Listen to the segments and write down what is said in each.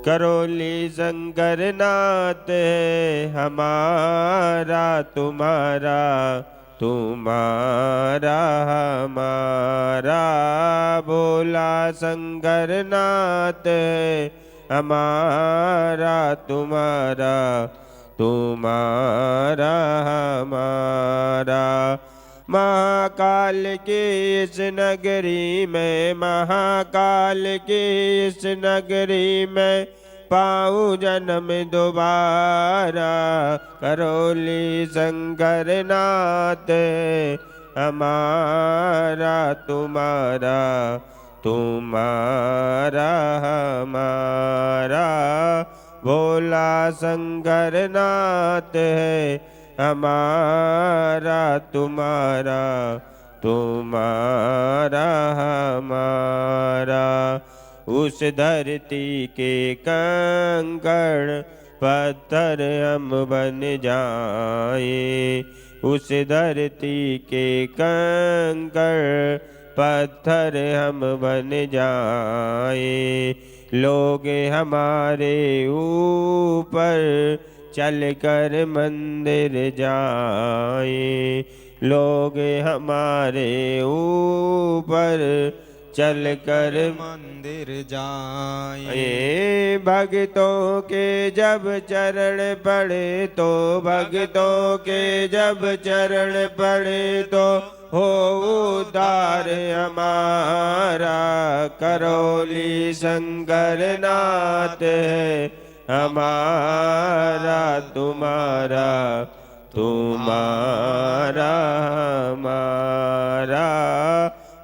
करौली शंकर नाथ है हमारा तुम्हारा, तुम्हारा हमारा। भोला शंकर नाथ है हमारा तुम्हारा, तुम्हारा हमारा। महाकाल के इस नगरी में, महाकाल के इस नगरी में पाऊँ जन्म दोबारा। करौली शंकर नाथ हमारा तुम्हारा, तुम्हारा हमारा। भोला शंकर नाथ है हमारा तुम्हारा, तुम्हारा हमारा। उस धरती के कंकड़ पत्थर हम बन जाएं, उस धरती के कंकड़ पत्थर हम बन जाएं। लोग हमारे ऊपर चलकर मंदिर जाएं, लोग हमारे ऊपर चलकर मंदिर जाएं। भक्तों के जब चरण पड़े तो, भक्तों के जब चरण पड़े तो हो उद्धार हमारा। करौली शंकर नाथ है हमारा तुम्हारा, तुम्हारा हमारा।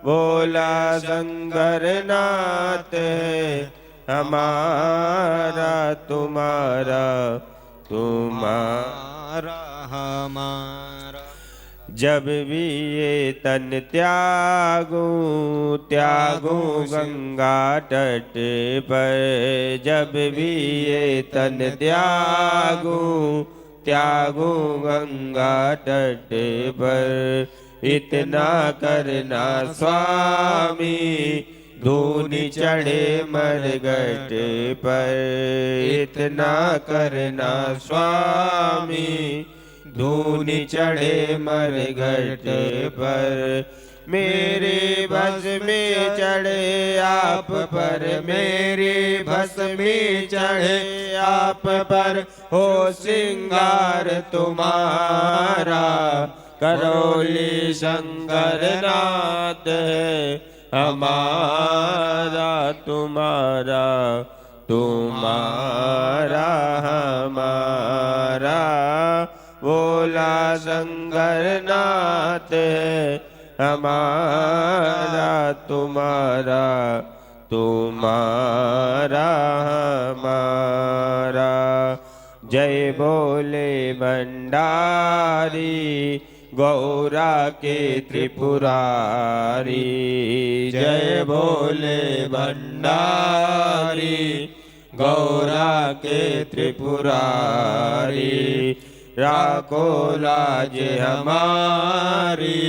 भोला शंकर नाथ है हमारा तुम्हारा, तुम्हारा हमारा। जब भी ये तन त्यागूं, त्यागूं गंगा तट पर। जब भी ये तन त्यागूं, त्यागूं गंगा तट पर। इतना करना स्वामी धूनी चढ़े मरघट पर। इतना करना स्वामी धूनी चढ़े मरघट पर। मेरे बस में चढ़े आप पर, मेरे बस में चढ़े आप पर। हो सिंगार तुम्हारा करौली शंकर नाथ है हमारा तुम्हारा, तुम्हारा हमारा। भोला शंकर नाथ है हमारा तुम्हारा, तुम्हारा हमारा। जय बोले भंडारी गौरा के त्रिपुरारी। जय बोले भंडारी गौरा के त्रिपुरारी। राखो लाज हमारी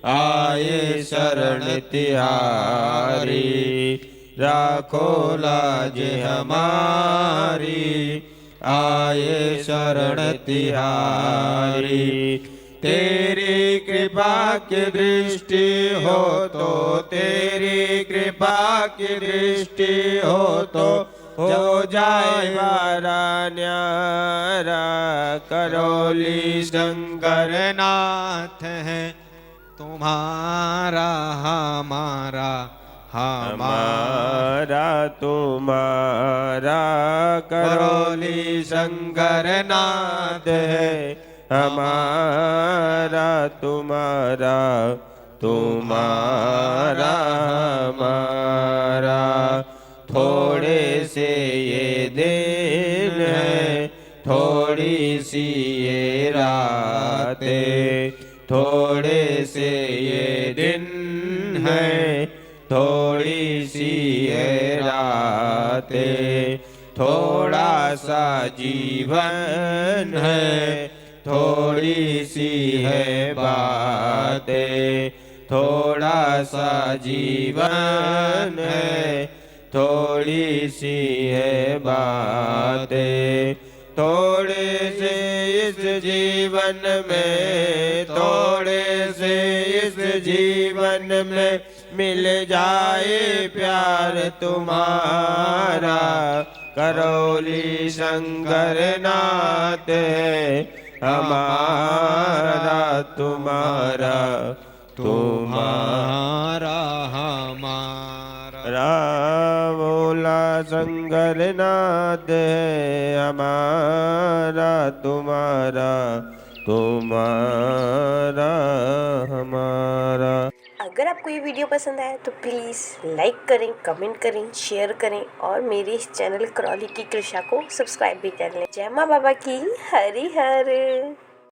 आए शरण तिहारी। राखो लाज हमारी आए शरण तिहारी। तेरी कृपा की दृष्टि हो तो, तेरी कृपा की दृष्टि हो तो हो जाए वारा न्यारा। करौली शंकर नाथ है तुम्हारा हमारा, हमारा तुम्हारा। करौली शंकर नाथ है हमारा तुम्हारा, तुम्हारा हमारा। थोड़े से ये दिन है, थोड़ी सी ये रातें। थोड़े से ये दिन है, थोड़ी सी ये रातें। थोड़ा सा जीवन है, थोड़ी सी है बातें। थोड़ा सा जीवन है, थोड़ी सी है बातें, थोड़े से इस जीवन में, थोड़े से इस जीवन में मिल जाए प्यार तुम्हारा। करौली शंकर नाथ है हमारा तुम्हारा, तुम्हारा हमारा। रावोला शंकर नाथ है हमारा तुम्हारा, तुम्हारा हमारा। अगर आपको ये वीडियो पसंद आया तो प्लीज़ लाइक करें, कमेंट करें, शेयर करें और मेरे इस चैनल करौली की कृषा को सब्सक्राइब भी कर लें। जय माँ बाबा की, हरि हर।